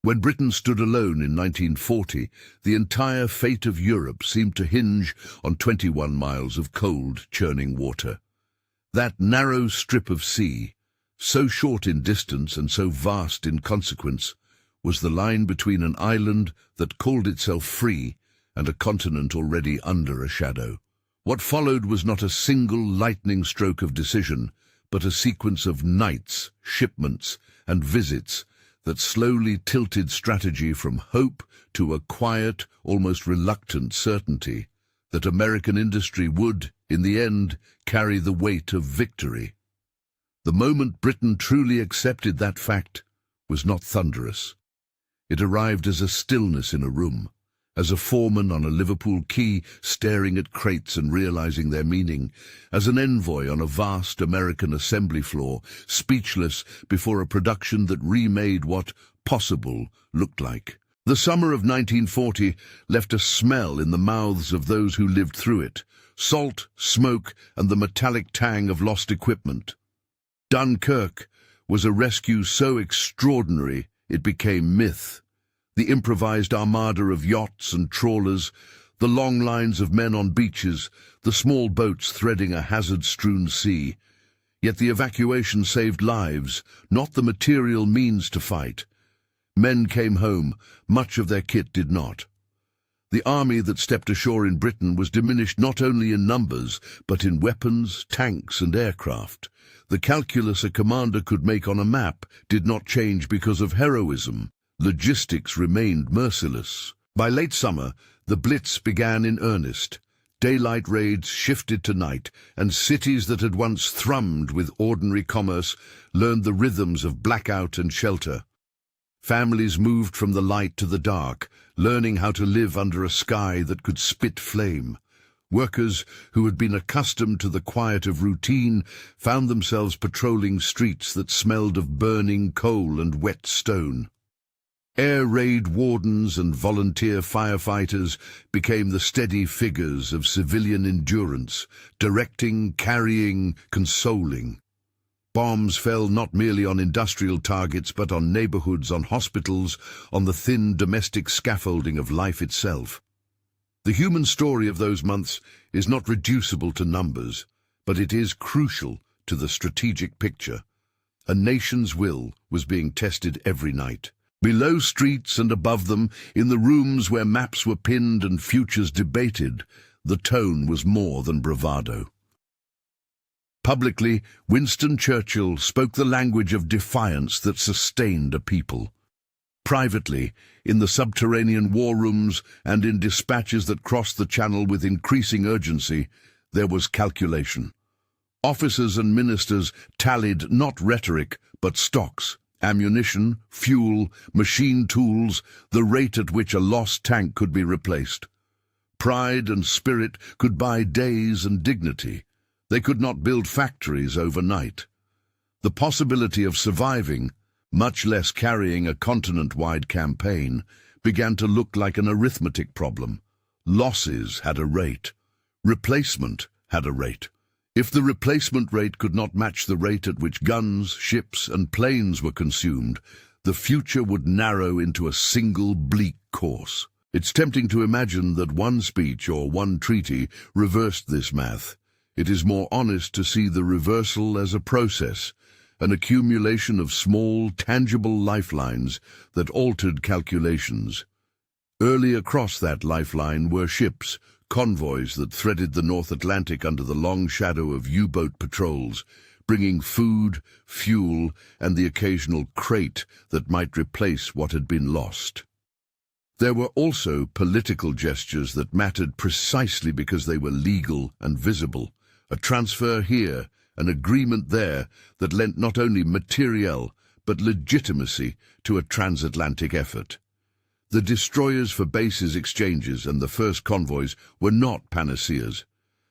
When Britain stood alone in 1940, the entire fate of Europe seemed to hinge on 21 miles of cold, churning water. That narrow strip of sea, so short in distance and so vast in consequence, was the line between an island that called itself free and a continent already under a shadow. What followed was not a single lightning stroke of decision, but a sequence of nights, shipments, and visits that slowly tilted strategy from hope to a quiet, almost reluctant certainty that American industry would, in the end, carry the weight of victory. The moment Britain truly accepted that fact was not thunderous. It arrived as a stillness in a room, as a foreman on a Liverpool quay staring at crates and realizing their meaning, as an envoy on a vast American assembly floor, speechless before a production that remade what possible looked like. The summer of 1940 left a smell in the mouths of those who lived through it, salt, smoke, and the metallic tang of lost equipment. Dunkirk was a rescue so extraordinary it became myth. The improvised armada of yachts and trawlers, the long lines of men on beaches, the small boats threading a hazard-strewn sea. Yet the evacuation saved lives, not the material means to fight. Men came home, much of their kit did not. The army that stepped ashore in Britain was diminished not only in numbers, but in weapons, tanks, and aircraft. The calculus a commander could make on a map did not change because of heroism. Logistics remained merciless. By late summer, the Blitz began in earnest. Daylight raids shifted to night, and cities that had once thrummed with ordinary commerce learned the rhythms of blackout and shelter. Families moved from the light to the dark, learning how to live under a sky that could spit flame. Workers who had been accustomed to the quiet of routine found themselves patrolling streets that smelled of burning coal and wet stone. Air raid wardens and volunteer firefighters became the steady figures of civilian endurance, directing, carrying, consoling. Bombs fell not merely on industrial targets, but on neighborhoods, on hospitals, on the thin domestic scaffolding of life itself. The human story of those months is not reducible to numbers, but it is crucial to the strategic picture. A nation's will was being tested every night. Below streets and above them, in the rooms where maps were pinned and futures debated, the tone was more than bravado. Publicly, Winston Churchill spoke the language of defiance that sustained a people. Privately, in the subterranean war rooms and in dispatches that crossed the Channel with increasing urgency, there was calculation. Officers and ministers tallied not rhetoric, but stocks, ammunition, fuel, machine tools, the rate at which a lost tank could be replaced. Pride and spirit could buy days and dignity. They could not build factories overnight. The possibility of surviving, much less carrying a continent-wide campaign, began to look like an arithmetic problem. Losses had a rate. Replacement had a rate. If the replacement rate could not match the rate at which guns, ships, and planes were consumed, the future would narrow into a single bleak course. It's tempting to imagine that one speech or one treaty reversed this math. It is more honest to see the reversal as a process, an accumulation of small, tangible lifelines that altered calculations. Early across that lifeline were ships, convoys that threaded the North Atlantic under the long shadow of U-boat patrols, bringing food, fuel, and the occasional crate that might replace what had been lost. There were also political gestures that mattered precisely because they were legal and visible. A transfer here, an agreement there that lent not only materiel but legitimacy to a transatlantic effort. The destroyers for bases exchanges and the first convoys were not panaceas.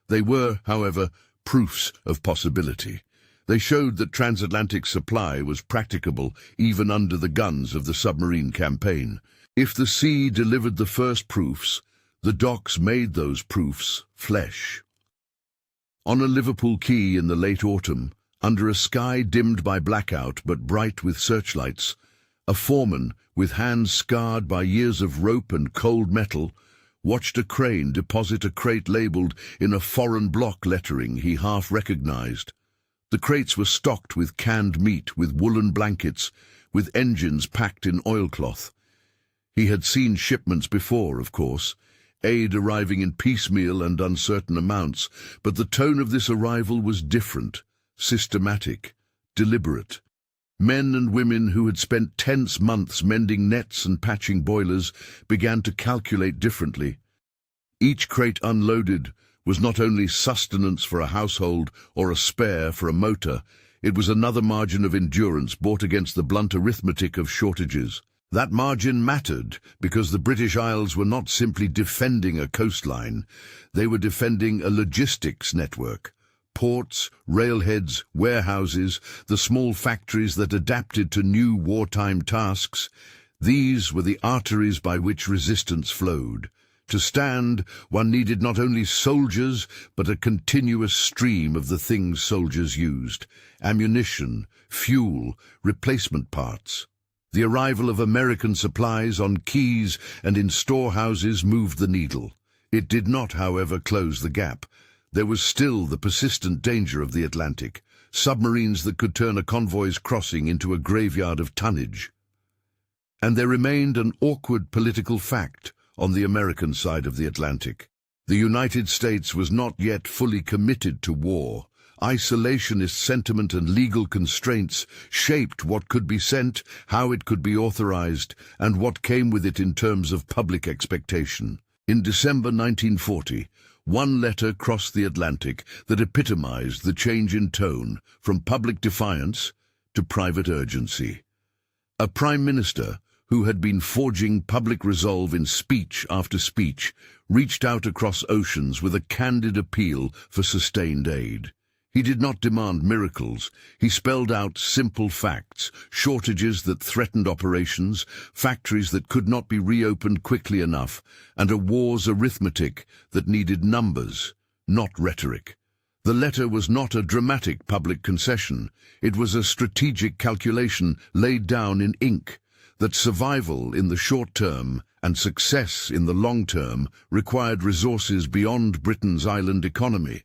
They were, however, proofs of possibility. They showed that transatlantic supply was practicable even under the guns of the submarine campaign. If the sea delivered the first proofs, the docks made those proofs flesh. On a Liverpool quay in the late autumn, under a sky dimmed by blackout but bright with searchlights, A foreman, with hands scarred by years of rope and cold metal, watched a crane deposit a crate labeled in a foreign block lettering he half recognized. The crates were stocked with canned meat, with woolen blankets, with engines packed in oilcloth. He had seen shipments before, of course, aid arriving in piecemeal and uncertain amounts, but the tone of this arrival was different, systematic, deliberate. Men and women who had spent tense months mending nets and patching boilers began to calculate differently. Each crate unloaded was not only sustenance for a household or a spare for a motor, it was another margin of endurance bought against the blunt arithmetic of shortages. That margin mattered because the British Isles were not simply defending a coastline, they were defending a logistics network. Ports, railheads, warehouses, the small factories that adapted to new wartime tasks, these were the arteries by which resistance flowed. To stand, one needed not only soldiers, but a continuous stream of the things soldiers used: ammunition, fuel, replacement parts. The arrival of American supplies on quays and in storehouses moved the needle. It did not, however, close the gap. There was still the persistent danger of the Atlantic, submarines that could turn a convoy's crossing into a graveyard of tonnage. And there remained an awkward political fact on the American side of the Atlantic. The United States was not yet fully committed to war. Isolationist sentiment and legal constraints shaped what could be sent, how it could be authorized, and what came with it in terms of public expectation. In December 1940, one letter crossed the Atlantic that epitomized the change in tone from public defiance to private urgency. A prime minister who had been forging public resolve in speech after speech reached out across oceans with a candid appeal for sustained aid. He did not demand miracles. He spelled out simple facts: shortages that threatened operations, factories that could not be reopened quickly enough, and a war's arithmetic that needed numbers, not rhetoric. The letter was not a dramatic public concession. It was a strategic calculation laid down in ink, that survival in the short term and success in the long term required resources beyond Britain's island economy.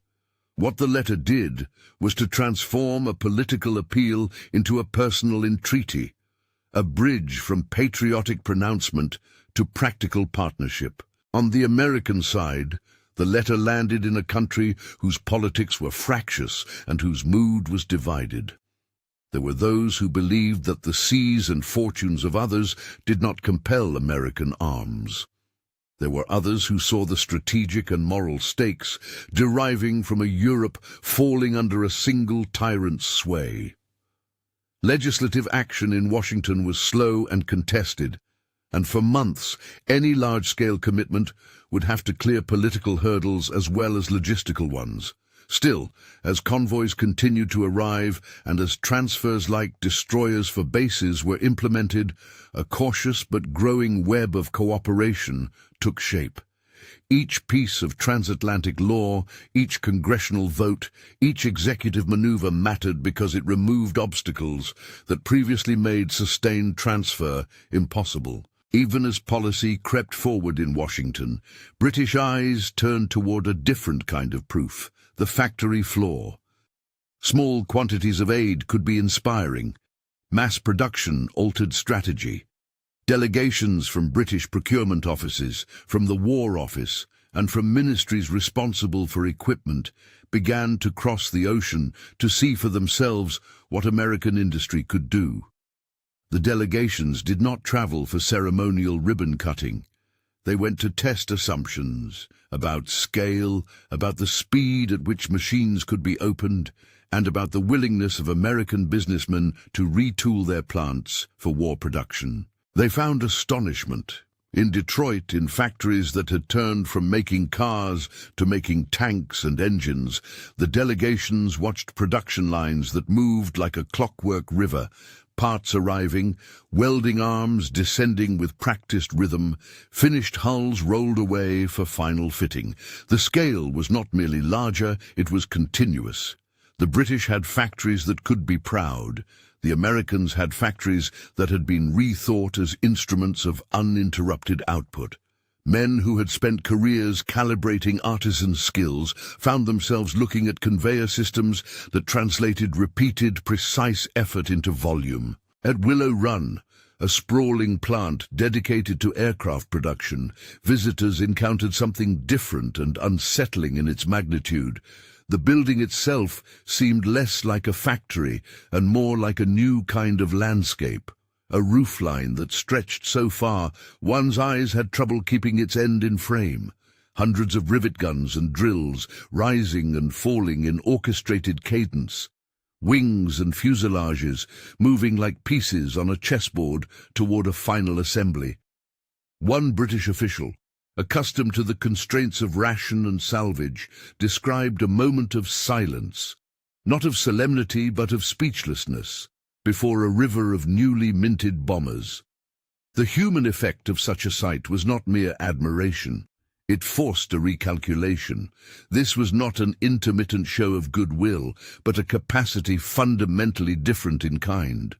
What the letter did was to transform a political appeal into a personal entreaty, a bridge from patriotic pronouncement to practical partnership. On the American side, the letter landed in a country whose politics were fractious and whose mood was divided. There were those who believed that the seas and fortunes of others did not compel American arms. There were others who saw the strategic and moral stakes deriving from a Europe falling under a single tyrant's sway. Legislative action in Washington was slow and contested, and for months any large-scale commitment would have to clear political hurdles as well as logistical ones. Still, as convoys continued to arrive and as transfers like destroyers for bases were implemented, a cautious but growing web of cooperation took shape. Each piece of transatlantic law, each congressional vote, each executive maneuver mattered because it removed obstacles that previously made sustained transfer impossible. Even as policy crept forward in Washington, British eyes turned toward a different kind of proof: the factory floor. Small quantities of aid could be inspiring. Mass production altered strategy. Delegations from British procurement offices, from the War Office, and from ministries responsible for equipment began to cross the ocean to see for themselves what American industry could do. The delegations did not travel for ceremonial ribbon cutting. They went to test assumptions about scale, about the speed at which machines could be opened, and about the willingness of American businessmen to retool their plants for war production. They found astonishment. In Detroit, in factories that had turned from making cars to making tanks and engines, the delegations watched production lines that moved like a clockwork river, parts arriving, welding arms descending with practiced rhythm, finished hulls rolled away for final fitting. The scale was not merely larger, it was continuous. The British had factories that could be proud. The Americans had factories that had been rethought as instruments of uninterrupted output. Men who had spent careers calibrating artisan skills found themselves looking at conveyor systems that translated repeated, precise effort into volume. At Willow Run, a sprawling plant dedicated to aircraft production, visitors encountered something different and unsettling in its magnitude. The building itself seemed less like a factory and more like a new kind of landscape. A roofline that stretched so far, one's eyes had trouble keeping its end in frame. Hundreds of rivet guns and drills, rising and falling in orchestrated cadence. Wings and fuselages, moving like pieces on a chessboard toward a final assembly. One British official, accustomed to the constraints of ration and salvage, described a moment of silence, not of solemnity but of speechlessness, before a river of newly minted bombers. The human effect of such a sight was not mere admiration. It forced a recalculation. This was not an intermittent show of goodwill, but a capacity fundamentally different in kind.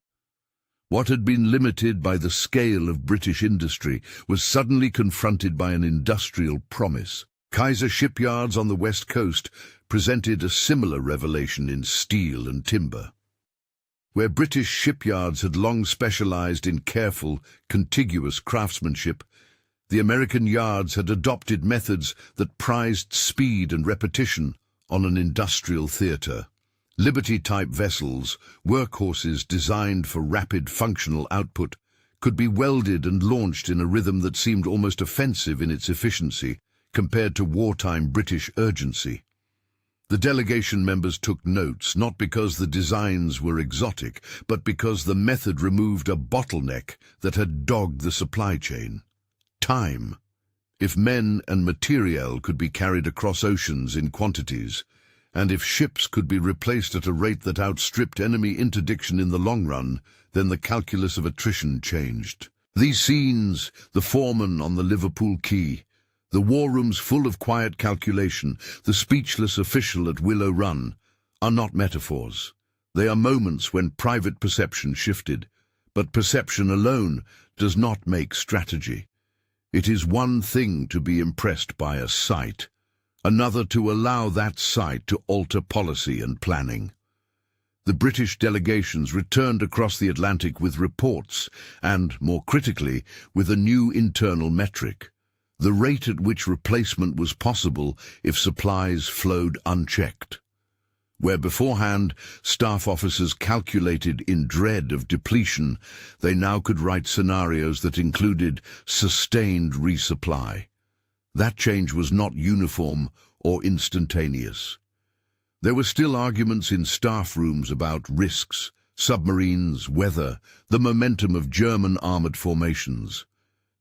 What had been limited by the scale of British industry was suddenly confronted by an industrial promise. Kaiser shipyards on the west coast presented a similar revelation in steel and timber. Where British shipyards had long specialized in careful, contiguous craftsmanship, the American yards had adopted methods that prized speed and repetition on an industrial theater. Liberty-type vessels, workhorses designed for rapid functional output, could be welded and launched in a rhythm that seemed almost offensive in its efficiency compared to wartime British urgency. The delegation members took notes, not because the designs were exotic, but because the method removed a bottleneck that had dogged the supply chain. Time. If men and materiel could be carried across oceans in quantities, and if ships could be replaced at a rate that outstripped enemy interdiction in the long run, then the calculus of attrition changed. These scenes, the foreman on the Liverpool quay, the war rooms full of quiet calculation, the speechless official at Willow Run, are not metaphors. They are moments when private perception shifted, but perception alone does not make strategy. It is one thing to be impressed by a sight, another to allow that sight to alter policy and planning. The British delegations returned across the Atlantic with reports and, more critically, with a new internal metric: the rate at which replacement was possible if supplies flowed unchecked. Where beforehand staff officers calculated in dread of depletion, they now could write scenarios that included sustained resupply. That change was not uniform or instantaneous. There were still arguments in staff rooms about risks, submarines, weather, the momentum of German armoured formations.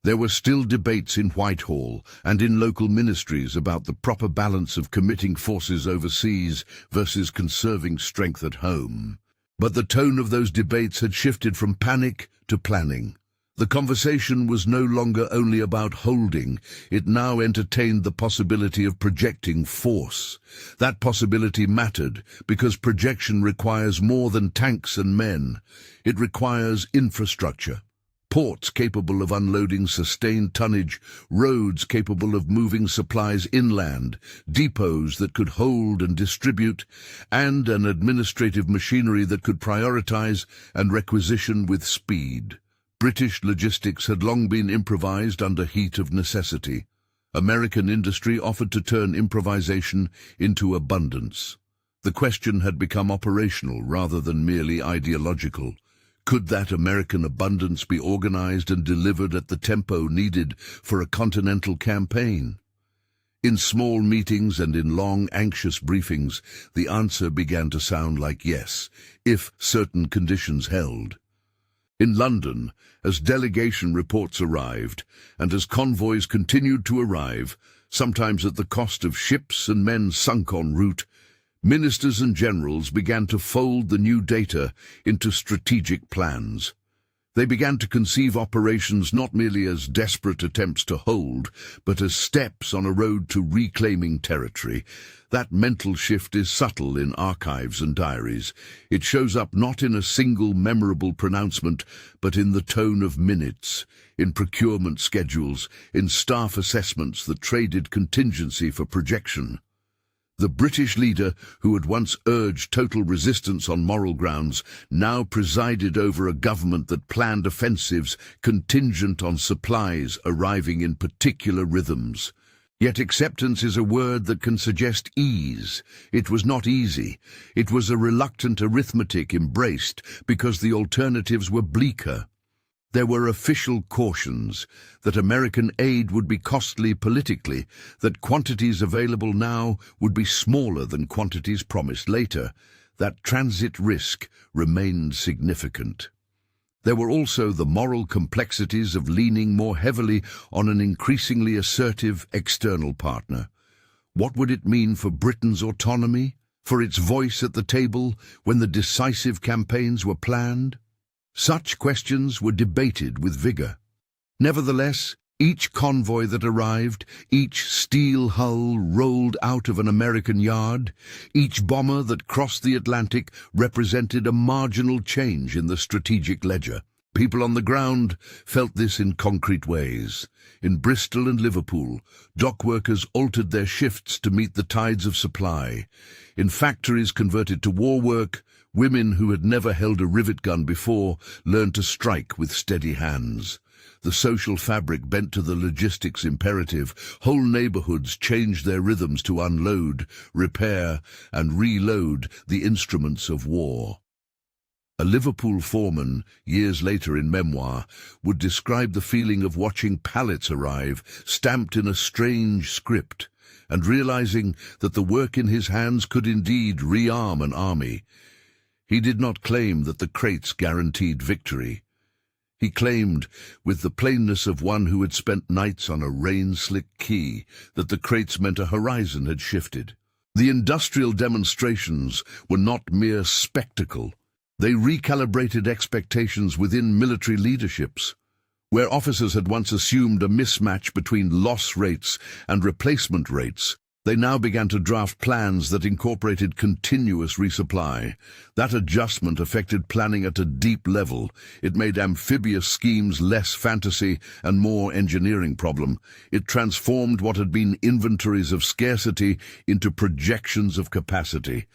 There were still debates in Whitehall and in local ministries about the proper balance of committing forces overseas versus conserving strength at home. But the tone of those debates had shifted from panic to planning. The conversation was no longer only about holding, it now entertained the possibility of projecting force. That possibility mattered because projection requires more than tanks and men. It requires infrastructure. Ports capable of unloading sustained tonnage, roads capable of moving supplies inland, depots that could hold and distribute, and an administrative machinery that could prioritize and requisition with speed. British logistics had long been improvised under heat of necessity. American industry offered to turn improvisation into abundance. The question had become operational rather than merely ideological. Could that American abundance be organized and delivered at the tempo needed for a continental campaign? In small meetings and in long, anxious briefings, the answer began to sound like yes, if certain conditions held. In London, as delegation reports arrived, and as convoys continued to arrive, sometimes at the cost of ships and men sunk en route, ministers and generals began to fold the new data into strategic plans. They began to conceive operations not merely as desperate attempts to hold, but as steps on a road to reclaiming territory. That mental shift is subtle in archives and diaries. It shows up not in a single memorable pronouncement, but in the tone of minutes, in procurement schedules, in staff assessments that traded contingency for projection. The British leader, who had once urged total resistance on moral grounds, now presided over a government that planned offensives contingent on supplies arriving in particular rhythms. Yet acceptance is a word that can suggest ease. It was not easy. It was a reluctant arithmetic embraced because the alternatives were bleaker. There were official cautions that American aid would be costly politically, that quantities available now would be smaller than quantities promised later. That transit risk remained significant. There were also the moral complexities of leaning more heavily on an increasingly assertive external partner. What would it mean for Britain's autonomy, for its voice at the table when the decisive campaigns were planned? Such questions were debated with vigor. Nevertheless, each convoy that arrived, each steel hull rolled out of an American yard, each bomber that crossed the Atlantic represented a marginal change in the strategic ledger. People on the ground felt this in concrete ways. In Bristol and Liverpool, dock workers altered their shifts to meet the tides of supply. In factories converted to war work, women who had never held a rivet gun before learned to strike with steady hands. The social fabric bent to the logistics imperative. Whole neighborhoods changed their rhythms to unload, repair, and reload the instruments of war. A Liverpool foreman, years later in memoir, would describe the feeling of watching pallets arrive, stamped in a strange script, and realizing that the work in his hands could indeed rearm an army. He did not claim that the crates guaranteed victory. He claimed, with the plainness of one who had spent nights on a rain-slick quay, that the crates meant a horizon had shifted. The industrial demonstrations were not mere spectacle. They recalibrated expectations within military leaderships. Where officers had once assumed a mismatch between loss rates and replacement rates, they now began to draft plans that incorporated continuous resupply. That adjustment affected planning at a deep level. It made amphibious schemes less fantasy and more engineering problem. It transformed what had been inventories of scarcity into projections of capacity.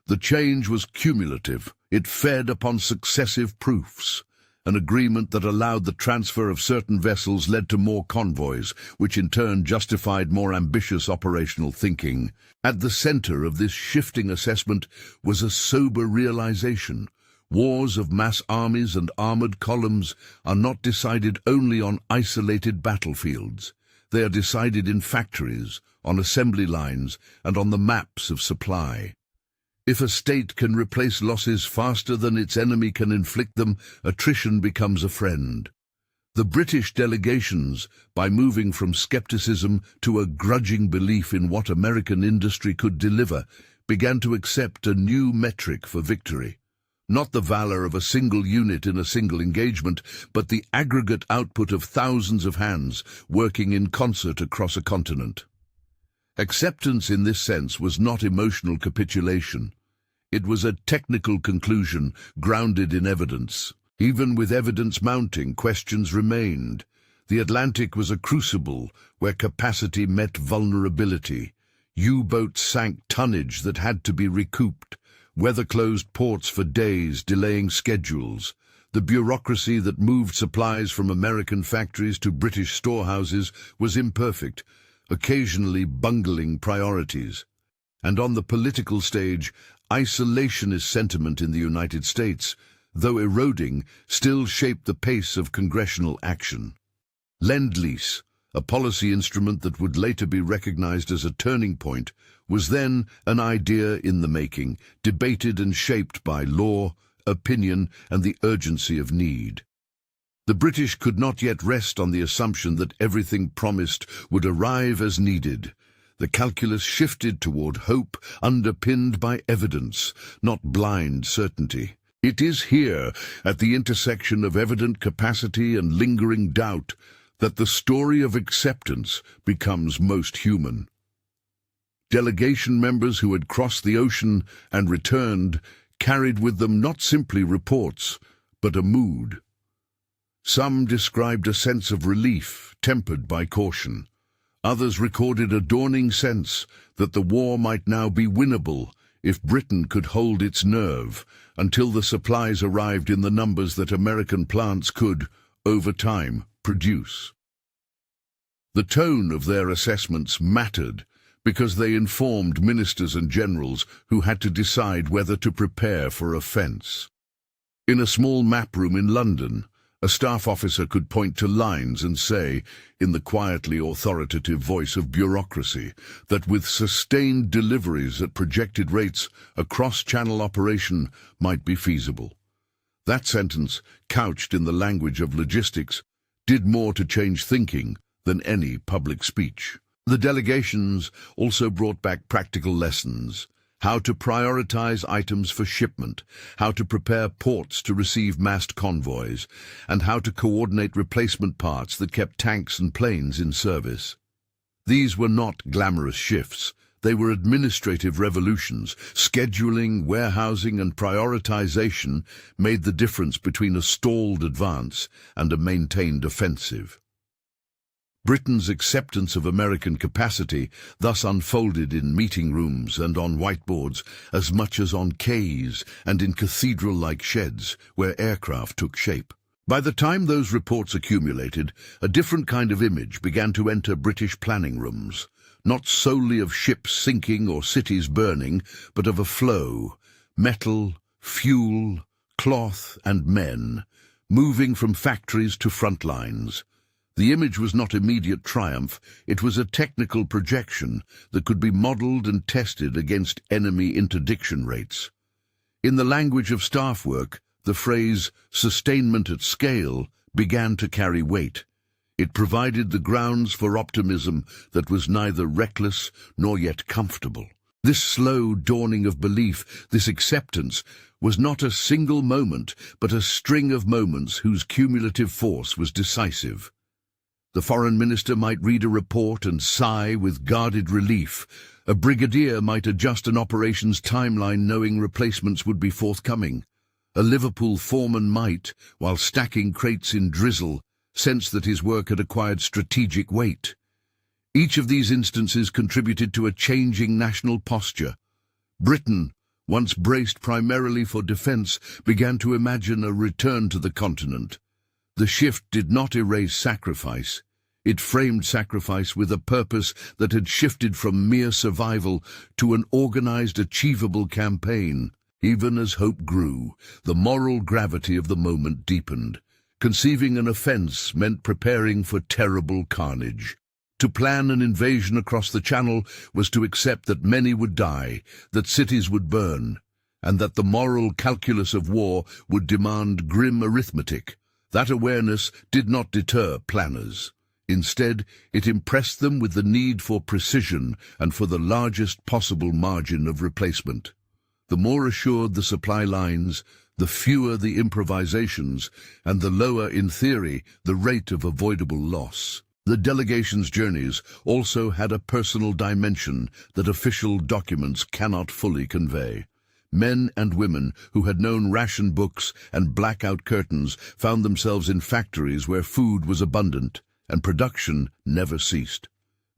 The change was cumulative. It fed upon successive proofs. An agreement that allowed the transfer of certain vessels led to more convoys, which in turn justified more ambitious operational thinking. At the center of this shifting assessment was a sober realization. Wars of mass armies and armored columns are not decided only on isolated battlefields. They are decided in factories, on assembly lines, and on the maps of supply. If a state can replace losses faster than its enemy can inflict them, attrition becomes a friend. The British delegations, by moving from skepticism to a grudging belief in what American industry could deliver, began to accept a new metric for victory. Not the valor of a single unit in a single engagement, but the aggregate output of thousands of hands working in concert across a continent. Acceptance in this sense was not emotional capitulation. It was a technical conclusion grounded in evidence. Even with evidence mounting, questions remained. The Atlantic was a crucible where capacity met vulnerability. U-boats sank tonnage that had to be recouped. Weather closed ports for days, delaying schedules. The bureaucracy that moved supplies from American factories to British storehouses was imperfect, occasionally bungling priorities. And on the political stage, isolationist sentiment in the United States, though eroding, still shaped the pace of congressional action. Lend-Lease, a policy instrument that would later be recognized as a turning point, was then an idea in the making, debated and shaped by law, opinion, and the urgency of need. The British could not yet rest on the assumption that everything promised would arrive as needed. The calculus shifted toward hope underpinned by evidence, not blind certainty. It is here, at the intersection of evident capacity and lingering doubt, that the story of acceptance becomes most human. Delegation members who had crossed the ocean and returned carried with them not simply reports, but a mood. Some described a sense of relief, tempered by caution. Others recorded a dawning sense that the war might now be winnable if Britain could hold its nerve until the supplies arrived in the numbers that American plants could, over time, produce. The tone of their assessments mattered because they informed ministers and generals who had to decide whether to prepare for offence. In a small map room in London, a staff officer could point to lines and say, in the quietly authoritative voice of bureaucracy, that with sustained deliveries at projected rates, a cross-channel operation might be feasible. That sentence, couched in the language of logistics, did more to change thinking than any public speech. The delegations also brought back practical lessons: how to prioritize items for shipment, how to prepare ports to receive massed convoys, and how to coordinate replacement parts that kept tanks and planes in service. These were not glamorous shifts. They were administrative revolutions. Scheduling, warehousing, and prioritization made the difference between a stalled advance and a maintained offensive. Britain's acceptance of American capacity thus unfolded in meeting rooms and on whiteboards as much as on quays and in cathedral-like sheds where aircraft took shape. By the time those reports accumulated, a different kind of image began to enter British planning rooms, not solely of ships sinking or cities burning, but of a flow: metal, fuel, cloth, and men, moving from factories to front lines. The image was not immediate triumph, it was a technical projection that could be modelled and tested against enemy interdiction rates. In the language of staff work, the phrase "sustainment at scale" began to carry weight. It provided the grounds for optimism that was neither reckless nor yet comfortable. This slow dawning of belief, this acceptance, was not a single moment, but a string of moments whose cumulative force was decisive. The foreign minister might read a report and sigh with guarded relief. A brigadier might adjust an operations timeline knowing replacements would be forthcoming. A Liverpool foreman might, while stacking crates in drizzle, sense that his work had acquired strategic weight. Each of these instances contributed to a changing national posture. Britain, once braced primarily for defence, began to imagine a return to the continent. The shift did not erase sacrifice. It framed sacrifice with a purpose that had shifted from mere survival to an organized, achievable campaign. Even as hope grew, the moral gravity of the moment deepened. Conceiving an offense meant preparing for terrible carnage. To plan an invasion across the Channel was to accept that many would die, that cities would burn, and that the moral calculus of war would demand grim arithmetic. That awareness did not deter planners. Instead, it impressed them with the need for precision and for the largest possible margin of replacement. The more assured the supply lines, the fewer the improvisations, and the lower, in theory, the rate of avoidable loss. The delegation's journeys also had a personal dimension that official documents cannot fully convey. Men and women who had known ration books and blackout curtains found themselves in factories where food was abundant and production never ceased.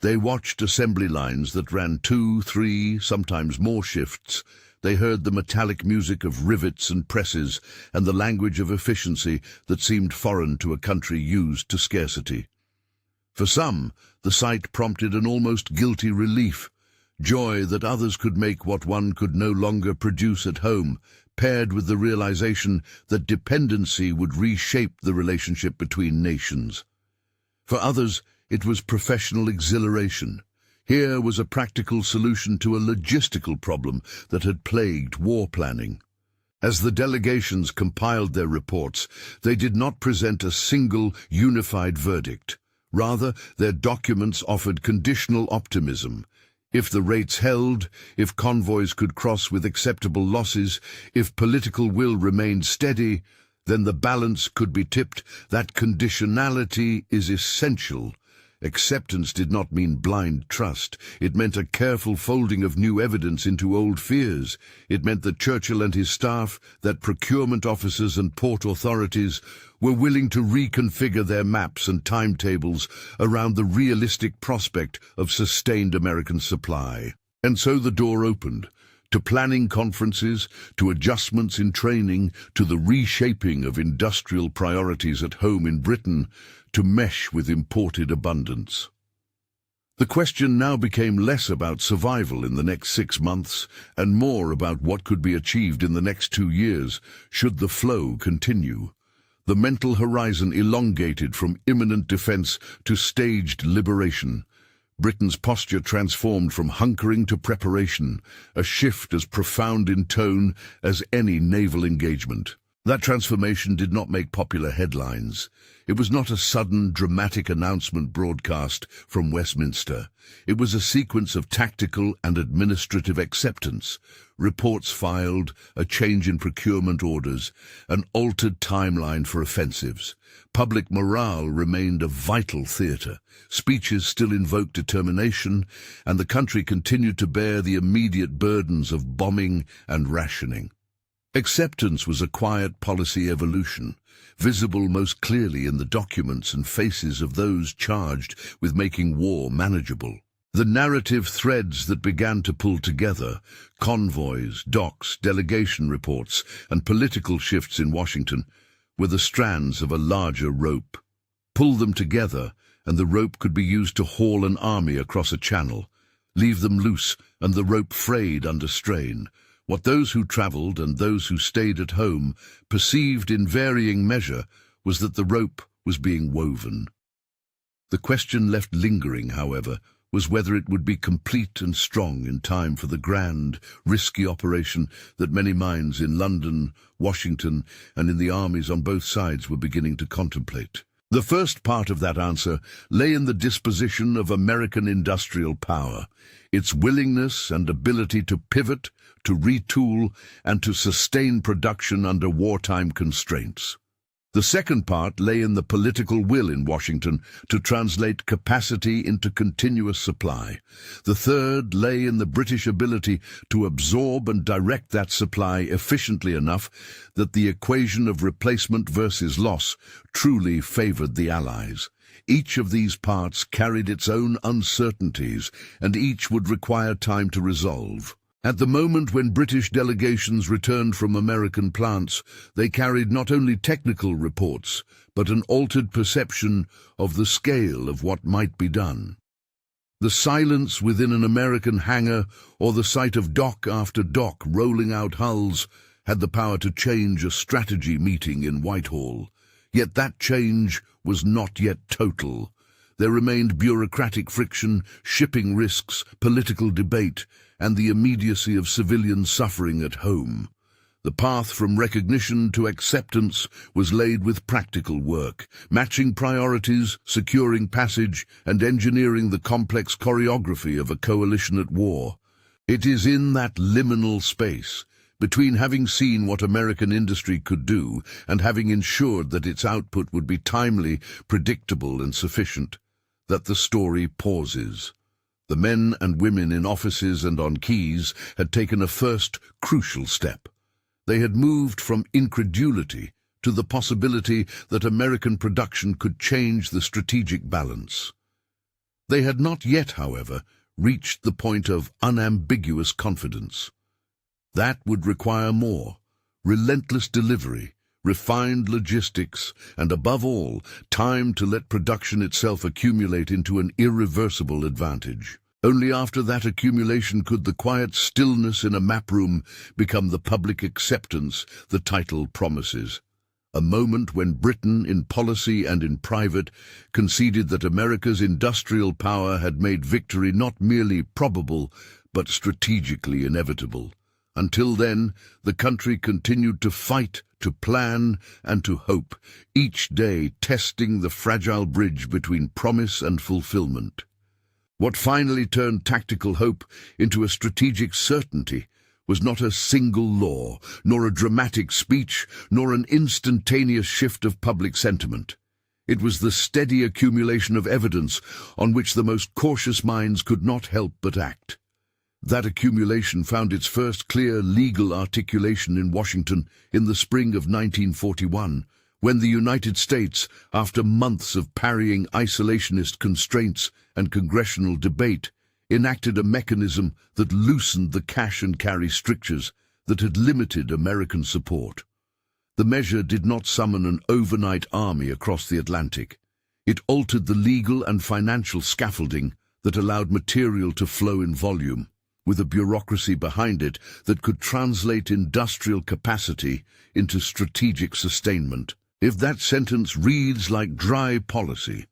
They watched assembly lines that ran 2, 3, sometimes more shifts. They heard the metallic music of rivets and presses and the language of efficiency that seemed foreign to a country used to scarcity. For some, the sight prompted an almost guilty relief. Joy that others could make what one could no longer produce at home, paired with the realization that dependency would reshape the relationship between nations. For others, it was professional exhilaration. Here was a practical solution to a logistical problem that had plagued war planning. As the delegations compiled their reports, they did not present a single, unified verdict. Rather, their documents offered conditional optimism. If the rates held, if convoys could cross with acceptable losses, if political will remained steady, then the balance could be tipped. That conditionality is essential. Acceptance did not mean blind trust. It meant a careful folding of new evidence into old fears. It meant that Churchill and his staff, that procurement officers and port authorities were willing to reconfigure their maps and timetables around the realistic prospect of sustained American supply. And so the door opened. To planning conferences, to adjustments in training, to the reshaping of industrial priorities at home in Britain, to mesh with imported abundance. The question now became less about survival in the next 6 months and more about what could be achieved in the next 2 years should the flow continue. The mental horizon elongated from imminent defense to staged liberation. Britain's posture transformed from hunkering to preparation, a shift as profound in tone as any naval engagement. That transformation did not make popular headlines. It was not a sudden, dramatic announcement broadcast from Westminster. It was a sequence of tactical and administrative acceptance, reports filed, a change in procurement orders, an altered timeline for offensives. Public morale remained a vital theatre. Speeches still invoked determination, and the country continued to bear the immediate burdens of bombing and rationing. Acceptance was a quiet policy evolution, visible most clearly in the documents and faces of those charged with making war manageable. The narrative threads that began to pull together, convoys, docks, delegation reports, and political shifts in Washington, were the strands of a larger rope. Pull them together, and the rope could be used to haul an army across a channel. Leave them loose, and the rope frayed under strain. What those who travelled and those who stayed at home perceived in varying measure was that the rope was being woven. The question left lingering, however, was whether it would be complete and strong in time for the grand, risky operation that many minds in London, Washington, and in the armies on both sides were beginning to contemplate. The first part of that answer lay in the disposition of American industrial power, its willingness and ability to pivot, to retool, and to sustain production under wartime constraints. The second part lay in the political will in Washington to translate capacity into continuous supply. The third lay in the British ability to absorb and direct that supply efficiently enough that the equation of replacement versus loss truly favored the Allies. Each of these parts carried its own uncertainties, and each would require time to resolve. At the moment when British delegations returned from American plants, they carried not only technical reports, but an altered perception of the scale of what might be done. The silence within an American hangar, or the sight of dock after dock rolling out hulls, had the power to change a strategy meeting in Whitehall. Yet that change was not yet total. There remained bureaucratic friction, shipping risks, political debate, and the immediacy of civilian suffering at home. The path from recognition to acceptance was laid with practical work, matching priorities, securing passage, and engineering the complex choreography of a coalition at war. It is in that liminal space, between having seen what American industry could do and having ensured that its output would be timely, predictable, and sufficient, that the story pauses. The men and women in offices and on quays had taken a first, crucial step. They had moved from incredulity to the possibility that American production could change the strategic balance. They had not yet, however, reached the point of unambiguous confidence. That would require more: relentless delivery, refined logistics, and above all, time to let production itself accumulate into an irreversible advantage. Only after that accumulation could the quiet stillness in a map room become the public acceptance the title promises. A moment when Britain, in policy and in private, conceded that America's industrial power had made victory not merely probable, but strategically inevitable. Until then, the country continued to fight, to plan, and to hope, each day testing the fragile bridge between promise and fulfillment. What finally turned tactical hope into a strategic certainty was not a single law, nor a dramatic speech, nor an instantaneous shift of public sentiment. It was the steady accumulation of evidence on which the most cautious minds could not help but act. That accumulation found its first clear legal articulation in Washington in the spring of 1941, when the United States, after months of parrying isolationist constraints and congressional debate, enacted a mechanism that loosened the cash-and-carry strictures that had limited American support. The measure did not summon an overnight army across the Atlantic. It altered the legal and financial scaffolding that allowed material to flow in volume, with a bureaucracy behind it that could translate industrial capacity into strategic sustainment. If that sentence reads like dry policy,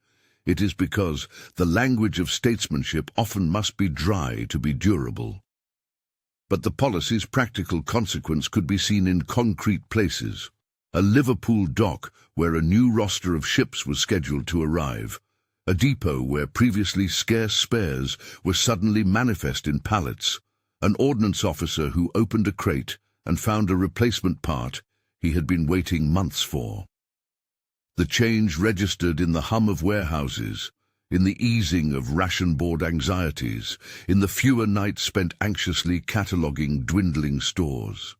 it is because the language of statesmanship often must be dry to be durable. But the policy's practical consequence could be seen in concrete places. A Liverpool dock where a new roster of ships was scheduled to arrive. A depot where previously scarce spares were suddenly manifest in pallets. An ordnance officer who opened a crate and found a replacement part he had been waiting months for. The change registered in the hum of warehouses, in the easing of ration board anxieties, in the fewer nights spent anxiously cataloguing dwindling stores.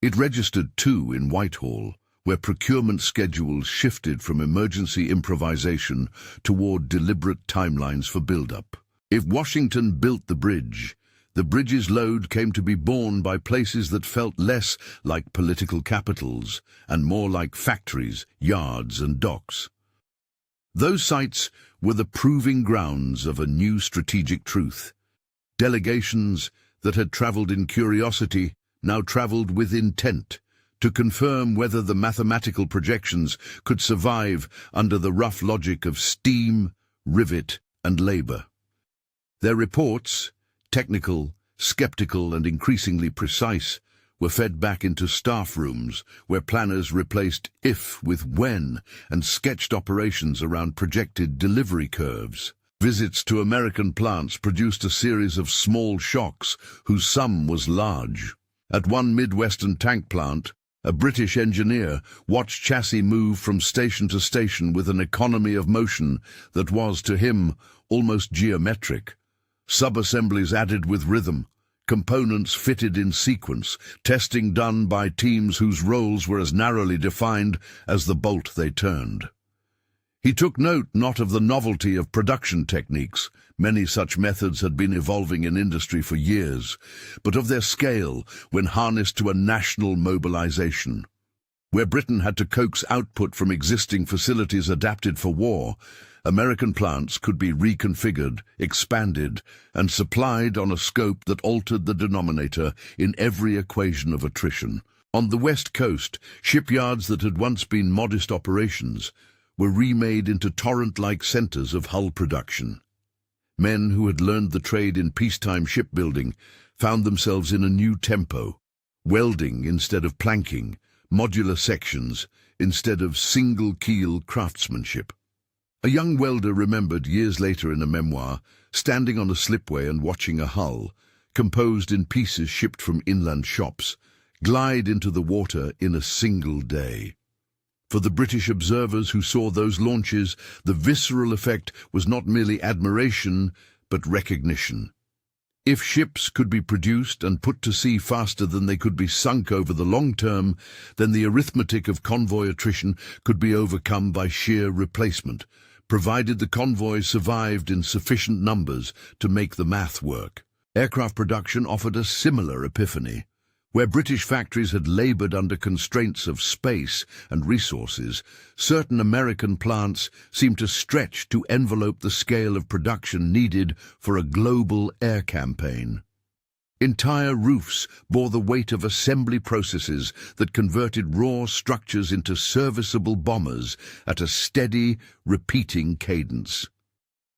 It registered too in Whitehall, where procurement schedules shifted from emergency improvisation toward deliberate timelines for build-up. If Washington built the bridge's load came to be borne by places that felt less like political capitals and more like factories, yards, and docks. Those sites were the proving grounds of a new strategic truth. Delegations that had traveled in curiosity now traveled with intent to confirm whether the mathematical projections could survive under the rough logic of steam, rivet, and labor. Their reports, technical, skeptical, and increasingly precise, were fed back into staff rooms where planners replaced if with when and sketched operations around projected delivery curves. Visits to American plants produced a series of small shocks whose sum was large. At one Midwestern tank plant, a British engineer watched chassis move from station to station with an economy of motion that was, to him, almost geometric. Sub-assemblies added with rhythm, components fitted in sequence, testing done by teams whose roles were as narrowly defined as the bolt they turned. He took note not of the novelty of production techniques, many such methods had been evolving in industry for years, but of their scale when harnessed to a national mobilization. Where Britain had to coax output from existing facilities adapted for war, American plants could be reconfigured, expanded, and supplied on a scope that altered the denominator in every equation of attrition. On the West Coast, shipyards that had once been modest operations were remade into torrent-like centers of hull production. Men who had learned the trade in peacetime shipbuilding found themselves in a new tempo, welding instead of planking, modular sections instead of single-keel craftsmanship. A young welder remembered years later in a memoir, standing on a slipway and watching a hull, composed in pieces shipped from inland shops, glide into the water in a single day. For the British observers who saw those launches, the visceral effect was not merely admiration, but recognition. If ships could be produced and put to sea faster than they could be sunk over the long term, then the arithmetic of convoy attrition could be overcome by sheer replacement, provided the convoys survived in sufficient numbers to make the math work. Aircraft production offered a similar epiphany. Where British factories had labored under constraints of space and resources, certain American plants seemed to stretch to envelope the scale of production needed for a global air campaign. Entire roofs bore the weight of assembly processes that converted raw structures into serviceable bombers at a steady, repeating cadence.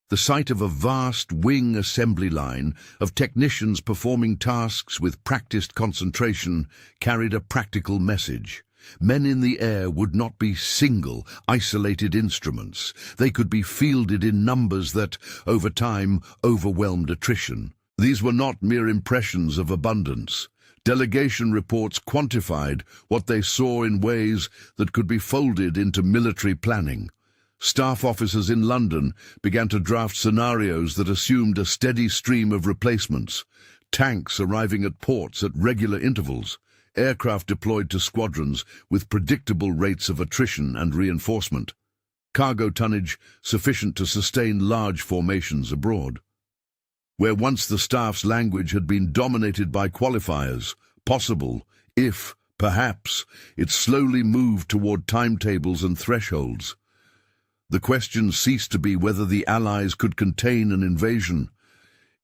The sight of a vast wing assembly line of technicians performing tasks with practiced concentration carried a practical message. Men in the air would not be single, isolated instruments. They could be fielded in numbers that, over time, overwhelmed attrition. These were not mere impressions of abundance. Delegation reports quantified what they saw in ways that could be folded into military planning. Staff officers in London began to draft scenarios that assumed a steady stream of replacements, tanks arriving at ports at regular intervals, aircraft deployed to squadrons with predictable rates of attrition and reinforcement, cargo tonnage sufficient to sustain large formations abroad. Where once the staff's language had been dominated by qualifiers, possible, if, perhaps, it slowly moved toward timetables and thresholds. The question ceased to be whether the Allies could contain an invasion.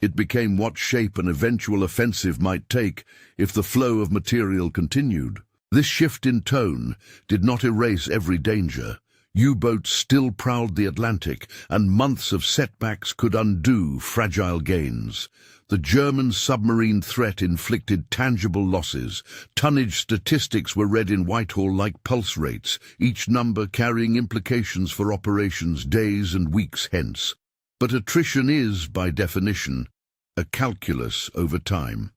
It became what shape an eventual offensive might take if the flow of material continued. This shift in tone did not erase every danger. U-boats still prowled the Atlantic, and months of setbacks could undo fragile gains. The German submarine threat inflicted tangible losses. Tonnage statistics were read in Whitehall like pulse rates, each number carrying implications for operations days and weeks hence. But attrition is, by definition, a calculus over time.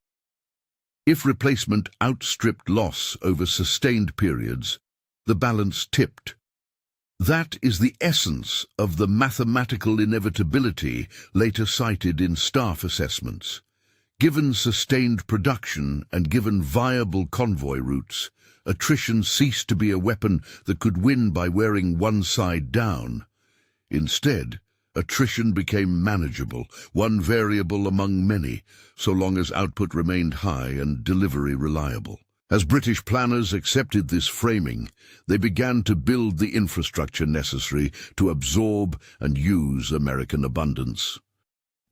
If replacement outstripped loss over sustained periods, the balance tipped. That is the essence of the mathematical inevitability later cited in staff assessments. Given sustained production and given viable convoy routes, attrition ceased to be a weapon that could win by wearing one side down. Instead, attrition became manageable, one variable among many, so long as output remained high and delivery reliable. As British planners accepted this framing, they began to build the infrastructure necessary to absorb and use American abundance.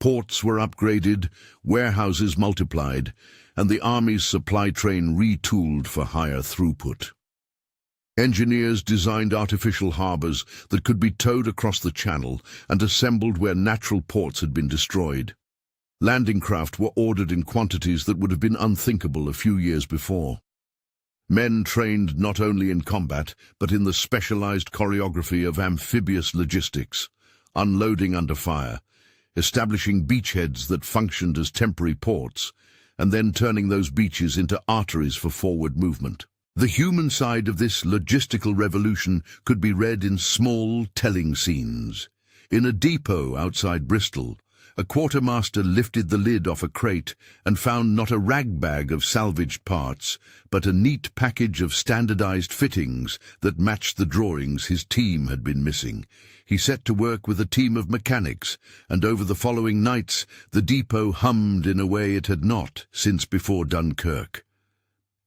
Ports were upgraded, warehouses multiplied, and the Army's supply train retooled for higher throughput. Engineers designed artificial harbors that could be towed across the Channel and assembled where natural ports had been destroyed. Landing craft were ordered in quantities that would have been unthinkable a few years before. Men trained not only in combat, but in the specialized choreography of amphibious logistics, unloading under fire, establishing beachheads that functioned as temporary ports, and then turning those beaches into arteries for forward movement. The human side of this logistical revolution could be read in small, telling scenes. In a depot outside Bristol, a quartermaster lifted the lid off a crate and found not a ragbag of salvaged parts, but a neat package of standardized fittings that matched the drawings his team had been missing. He set to work with a team of mechanics, and over the following nights the depot hummed in a way it had not since before Dunkirk.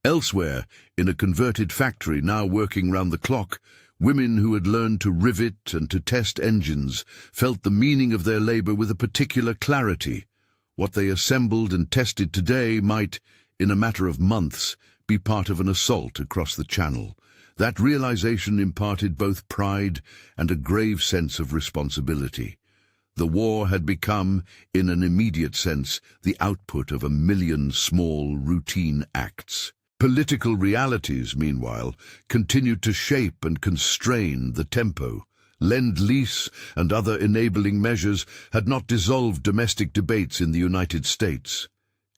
Elsewhere, in a converted factory now working round the clock, women who had learned to rivet and to test engines felt the meaning of their labor with a particular clarity. What they assembled and tested today might, in a matter of months, be part of an assault across the Channel. That realization imparted both pride and a grave sense of responsibility. The war had become, in an immediate sense, the output of a million small, routine acts. Political realities, meanwhile, continued to shape and constrain the tempo. Lend-Lease and other enabling measures had not dissolved domestic debates in the United States.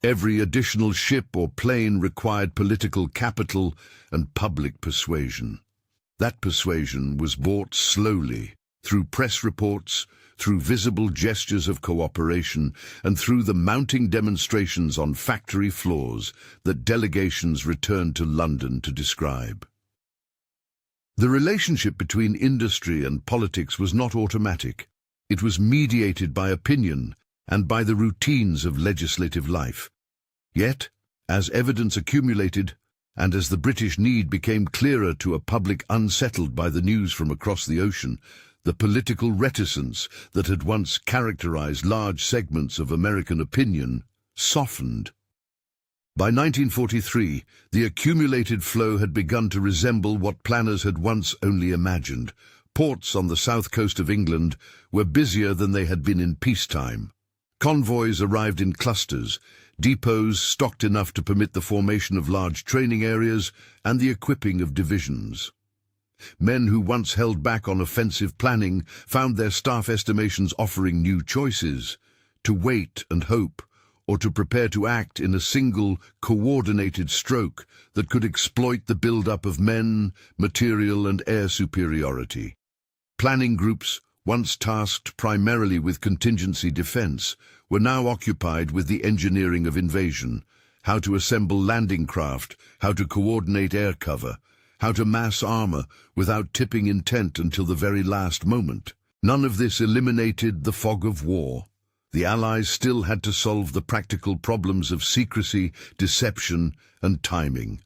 Every additional ship or plane required political capital and public persuasion. That persuasion was bought slowly, through press reports, through visible gestures of cooperation, and through the mounting demonstrations on factory floors that delegations returned to London to describe. The relationship between industry and politics was not automatic. It was mediated by opinion and by the routines of legislative life. Yet, as evidence accumulated, and as the British need became clearer to a public unsettled by the news from across the ocean, the political reticence that had once characterized large segments of American opinion softened. By 1943, the accumulated flow had begun to resemble what planners had once only imagined. Ports on the south coast of England were busier than they had been in peacetime. Convoys arrived in clusters, depots stocked enough to permit the formation of large training areas and the equipping of divisions. Men who once held back on offensive planning found their staff estimations offering new choices: to wait and hope, or to prepare to act in a single, coordinated stroke that could exploit the build-up of men, material and air superiority. Planning groups, once tasked primarily with contingency defense, were now occupied with the engineering of invasion: how to assemble landing craft, how to coordinate air cover, how to mass armor without tipping intent until the very last moment. None of this eliminated the fog of war. The Allies still had to solve the practical problems of secrecy, deception, and timing.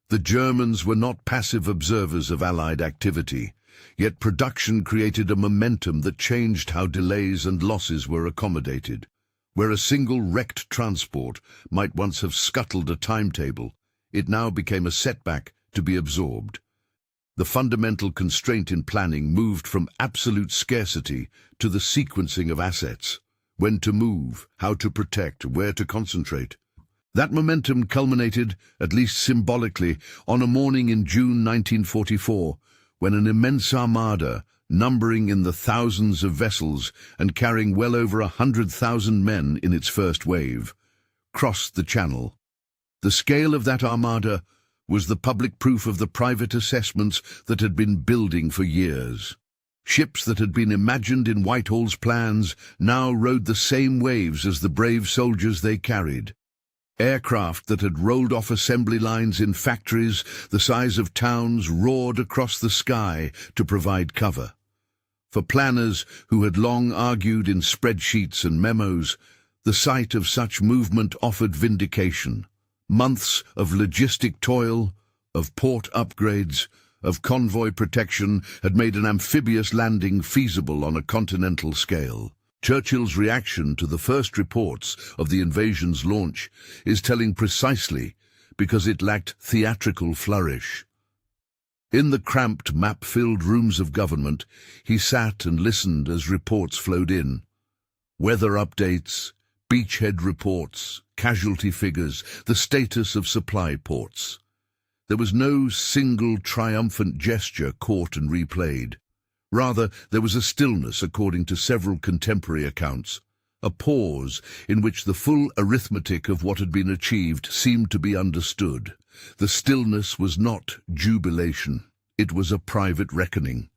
The Germans were not passive observers of Allied activity, yet production created a momentum that changed how delays and losses were accommodated. Where a single wrecked transport might once have scuttled a timetable, it now became a setback to be absorbed. The fundamental constraint in planning moved from absolute scarcity to the sequencing of assets: when to move, how to protect, where to concentrate. That momentum culminated, at least symbolically, on a morning in June 1944, when an immense armada, numbering in the thousands of vessels and carrying well over 100,000 men in its first wave, crossed the Channel. The scale of that armada was the public proof of the private assessments that had been building for years. Ships that had been imagined in Whitehall's plans now rode the same waves as the brave soldiers they carried. Aircraft that had rolled off assembly lines in factories the size of towns roared across the sky to provide cover. For planners who had long argued in spreadsheets and memos, the sight of such movement offered vindication. Months of logistic toil, of port upgrades, of convoy protection had made an amphibious landing feasible on a continental scale. Churchill's reaction to the first reports of the invasion's launch is telling precisely because it lacked theatrical flourish. In the cramped, map-filled rooms of government, he sat and listened as reports flowed in. Weather updates, beachhead reports, casualty figures, the status of supply ports. There was no single triumphant gesture caught and replayed. Rather, there was a stillness, according to several contemporary accounts, a pause in which the full arithmetic of what had been achieved seemed to be understood. The stillness was not jubilation. It was a private reckoning.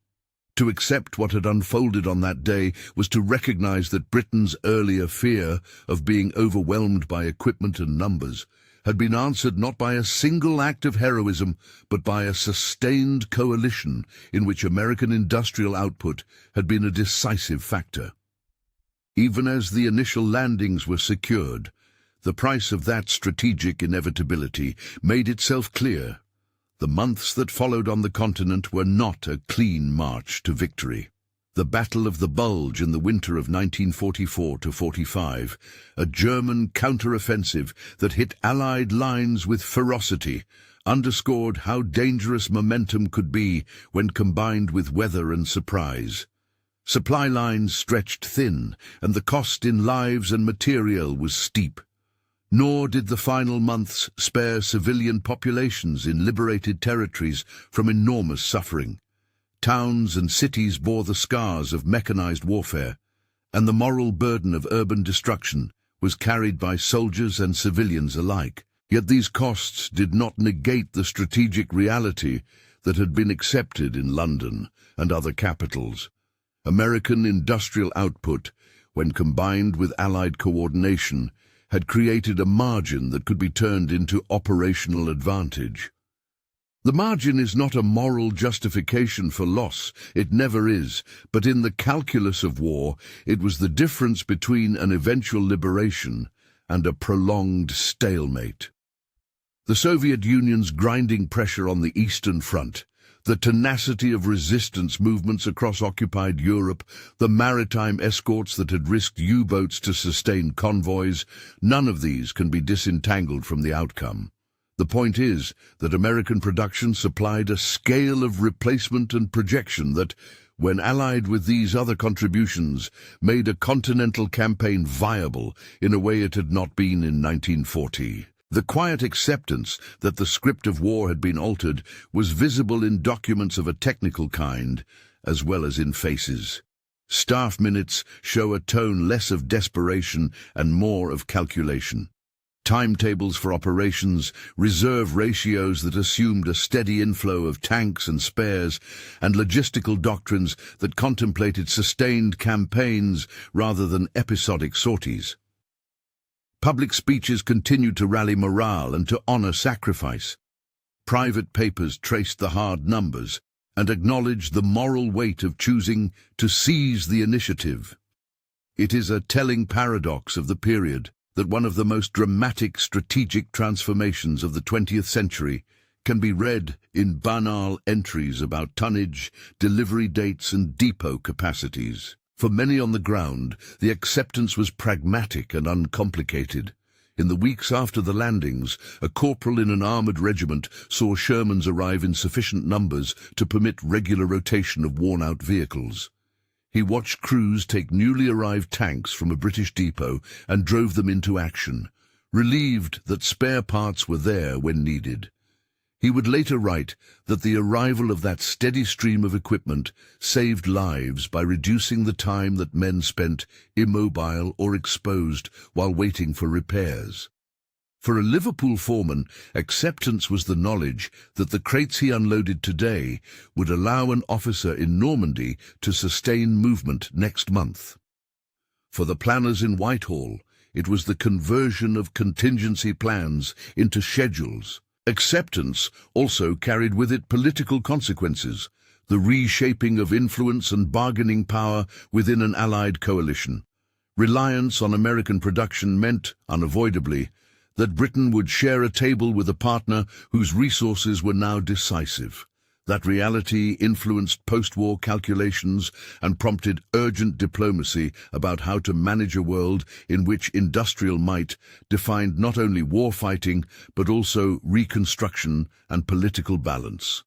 To accept what had unfolded on that day was to recognize that Britain's earlier fear of being overwhelmed by equipment and numbers had been answered not by a single act of heroism, but by a sustained coalition in which American industrial output had been a decisive factor. Even as the initial landings were secured, the price of that strategic inevitability made itself clear. The months that followed on the continent were not a clean march to victory. The Battle of the Bulge in the winter of 1944-45, a German counter-offensive that hit Allied lines with ferocity, underscored how dangerous momentum could be when combined with weather and surprise. Supply lines stretched thin, and the cost in lives and material was steep. Nor did the final months spare civilian populations in liberated territories from enormous suffering. Towns and cities bore the scars of mechanized warfare, and the moral burden of urban destruction was carried by soldiers and civilians alike. Yet these costs did not negate the strategic reality that had been accepted in London and other capitals. American industrial output, when combined with Allied coordination, had created a margin that could be turned into operational advantage. The margin is not a moral justification for loss, it never is, but in the calculus of war, it was the difference between an eventual liberation and a prolonged stalemate. The Soviet Union's grinding pressure on the Eastern Front, the tenacity of resistance movements across occupied Europe, the maritime escorts that had risked U-boats to sustain convoys, none of these can be disentangled from the outcome. The point is that American production supplied a scale of replacement and projection that, when allied with these other contributions, made a continental campaign viable in a way it had not been in 1940. The quiet acceptance that the script of war had been altered was visible in documents of a technical kind, as well as in faces. Staff minutes show a tone less of desperation and more of calculation. Timetables for operations, reserve ratios that assumed a steady inflow of tanks and spares, and logistical doctrines that contemplated sustained campaigns rather than episodic sorties. Public speeches continued to rally morale and to honor sacrifice. Private papers traced the hard numbers and acknowledged the moral weight of choosing to seize the initiative. It is a telling paradox of the period that one of the most dramatic strategic transformations of the 20th century can be read in banal entries about tonnage, delivery dates, and depot capacities. For many on the ground, the acceptance was pragmatic and uncomplicated. In the weeks after the landings, a corporal in an armoured regiment saw Shermans arrive in sufficient numbers to permit regular rotation of worn-out vehicles. He watched crews take newly arrived tanks from a British depot and drove them into action, relieved that spare parts were there when needed. He would later write that the arrival of that steady stream of equipment saved lives by reducing the time that men spent immobile or exposed while waiting for repairs. For a Liverpool foreman, acceptance was the knowledge that the crates he unloaded today would allow an officer in Normandy to sustain movement next month. For the planners in Whitehall, it was the conversion of contingency plans into schedules. Acceptance also carried with it political consequences, the reshaping of influence and bargaining power within an Allied coalition. Reliance on American production meant, unavoidably, that Britain would share a table with a partner whose resources were now decisive. That reality influenced post-war calculations and prompted urgent diplomacy about how to manage a world in which industrial might defined not only war-fighting but also reconstruction and political balance.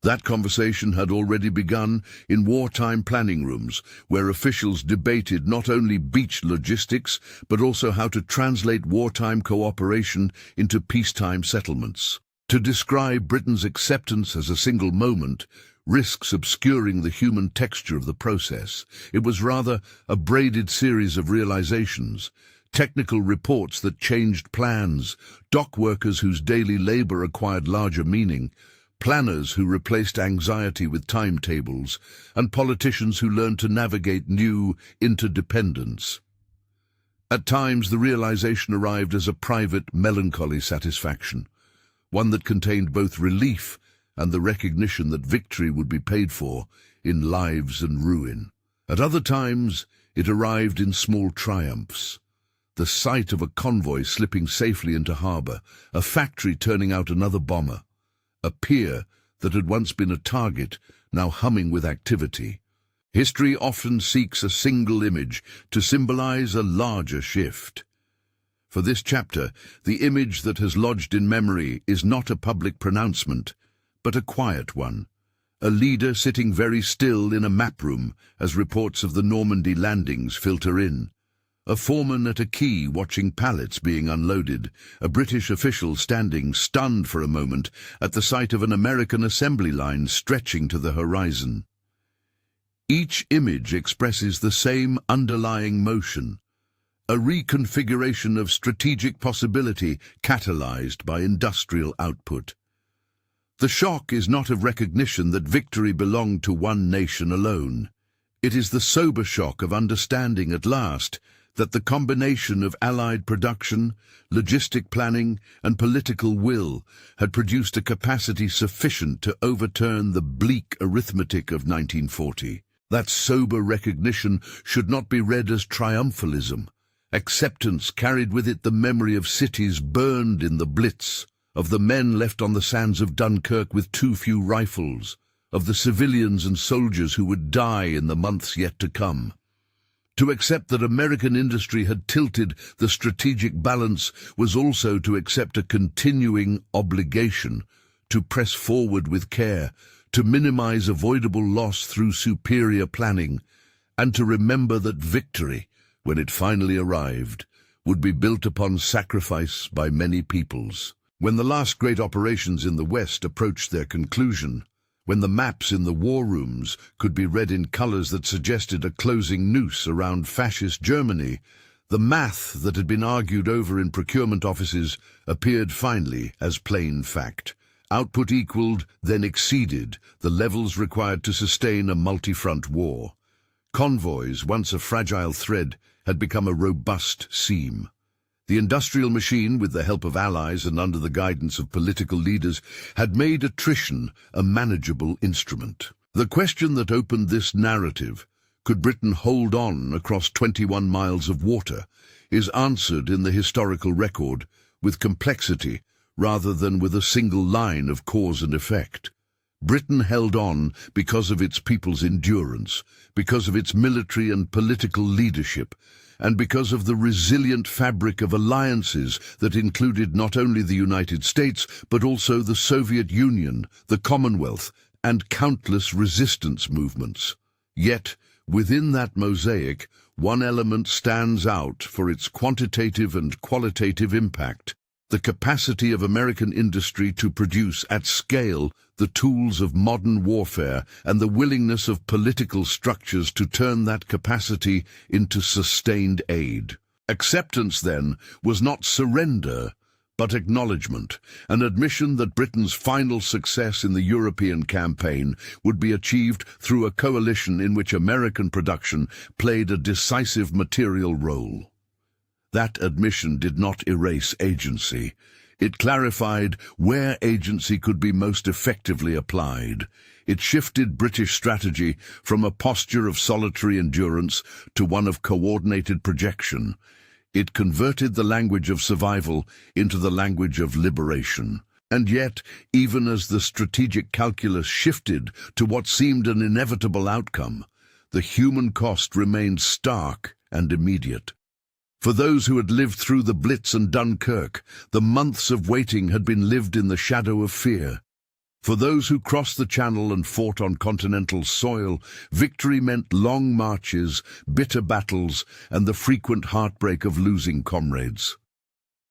That conversation had already begun in wartime planning rooms, where officials debated not only beach logistics, but also how to translate wartime cooperation into peacetime settlements. To describe Britain's acceptance as a single moment risks obscuring the human texture of the process. It was rather a braided series of realizations, technical reports that changed plans, dock workers whose daily labor acquired larger meaning, planners who replaced anxiety with timetables, and politicians who learned to navigate new interdependence. At times, the realization arrived as a private, melancholy satisfaction, one that contained both relief and the recognition that victory would be paid for in lives and ruin. At other times, it arrived in small triumphs. The sight of a convoy slipping safely into harbour, a factory turning out another bomber, a pier that had once been a target, now humming with activity. History often seeks a single image to symbolize a larger shift. For this chapter, the image that has lodged in memory is not a public pronouncement, but a quiet one. A leader sitting very still in a map room as reports of the Normandy landings filter in. A foreman at a quay watching pallets being unloaded, a British official standing stunned for a moment at the sight of an American assembly line stretching to the horizon. Each image expresses the same underlying motion, a reconfiguration of strategic possibility catalyzed by industrial output. The shock is not of recognition that victory belonged to one nation alone. It is the sober shock of understanding at last that the combination of Allied production, logistic planning, and political will had produced a capacity sufficient to overturn the bleak arithmetic of 1940. That sober recognition should not be read as triumphalism. Acceptance carried with it the memory of cities burned in the Blitz, of the men left on the sands of Dunkirk with too few rifles, of the civilians and soldiers who would die in the months yet to come. To accept that American industry had tilted the strategic balance was also to accept a continuing obligation to press forward with care, to minimize avoidable loss through superior planning, and to remember that victory, when it finally arrived, would be built upon sacrifice by many peoples. When the last great operations in the West approached their conclusion, when the maps in the war rooms could be read in colors that suggested a closing noose around fascist Germany, the math that had been argued over in procurement offices appeared finally as plain fact. Output equaled, then exceeded, the levels required to sustain a multi-front war. Convoys, once a fragile thread, had become a robust seam. The industrial machine, with the help of allies and under the guidance of political leaders, had made attrition a manageable instrument. The question that opened this narrative, could Britain hold on across 21 miles of water, is answered in the historical record with complexity rather than with a single line of cause and effect. Britain held on because of its people's endurance, because of its military and political leadership, and because of the resilient fabric of alliances that included not only the United States, but also the Soviet Union, the Commonwealth, and countless resistance movements. Yet, within that mosaic, one element stands out for its quantitative and qualitative impact: the capacity of American industry to produce at scale the tools of modern warfare, and the willingness of political structures to turn that capacity into sustained aid. Acceptance, then, was not surrender, but acknowledgement, an admission that Britain's final success in the European campaign would be achieved through a coalition in which American production played a decisive material role. That admission did not erase agency. It clarified where agency could be most effectively applied. It shifted British strategy from a posture of solitary endurance to one of coordinated projection. It converted the language of survival into the language of liberation. And yet, even as the strategic calculus shifted to what seemed an inevitable outcome, the human cost remained stark and immediate. For those who had lived through the Blitz and Dunkirk, the months of waiting had been lived in the shadow of fear. For those who crossed the Channel and fought on continental soil, victory meant long marches, bitter battles, and the frequent heartbreak of losing comrades.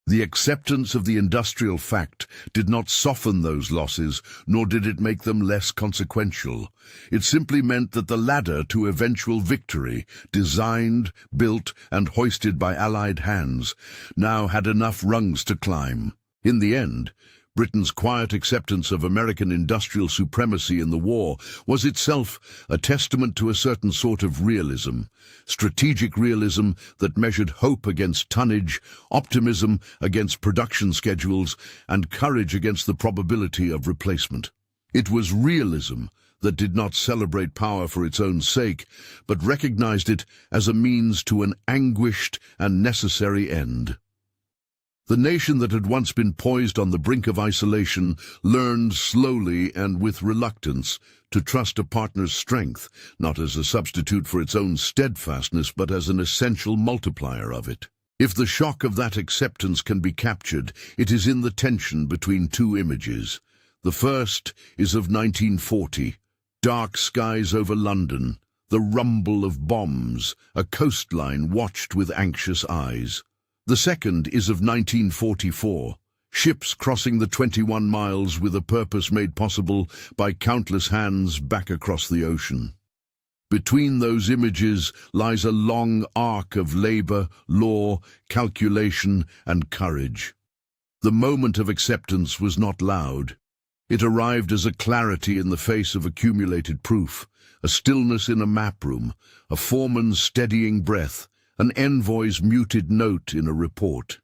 The acceptance of the industrial fact did not soften those losses, nor did it make them less consequential. It simply meant that the ladder to eventual victory, designed, built, and hoisted by Allied hands, now had enough rungs to climb. In the end, Britain's quiet acceptance of American industrial supremacy in the war was itself a testament to a certain sort of realism, strategic realism that measured hope against tonnage, optimism against production schedules, and courage against the probability of replacement. It was realism that did not celebrate power for its own sake, but recognized it as a means to an anguished and necessary end. The nation that had once been poised on the brink of isolation learned slowly and with reluctance to trust a partner's strength, not as a substitute for its own steadfastness, but as an essential multiplier of it. If the shock of that acceptance can be captured, it is in the tension between two images. The first is of 1940, dark skies over London, the rumble of bombs, a coastline watched with anxious eyes. The second is of 1944, ships crossing the 21 miles with a purpose made possible by countless hands back across the ocean. Between those images lies a long arc of labor, law, calculation, and courage. The moment of acceptance was not loud. It arrived as a clarity in the face of accumulated proof, a stillness in a map room, a foreman's steadying breath, an envoy's muted note in a report.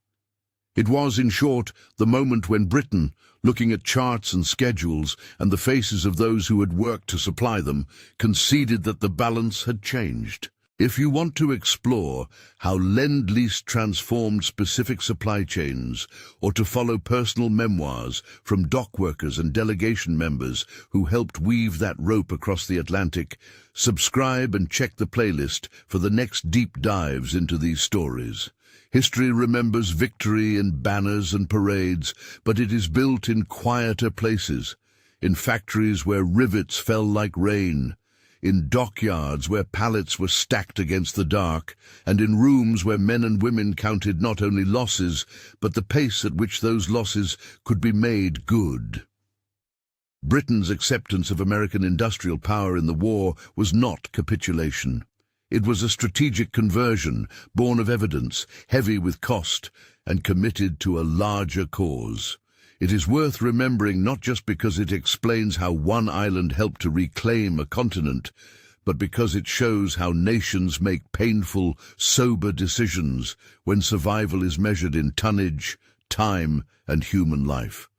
It was, in short, the moment when Britain, looking at charts and schedules and the faces of those who had worked to supply them, conceded that the balance had changed. If you want to explore how Lend-Lease transformed specific supply chains, or to follow personal memoirs from dock workers and delegation members who helped weave that rope across the Atlantic, subscribe and check the playlist for the next deep dives into these stories. History remembers victory in banners and parades, but it is built in quieter places. in factories where rivets fell like rain, in dockyards where pallets were stacked against the dark, and in rooms where men and women counted not only losses, but the pace at which those losses could be made good. Britain's acceptance of American industrial power in the war was not capitulation. It was a strategic conversion, born of evidence, heavy with cost, and committed to a larger cause. It is worth remembering not just because it explains how one island helped to reclaim a continent, but because it shows how nations make painful, sober decisions when survival is measured in tonnage, time, and human life.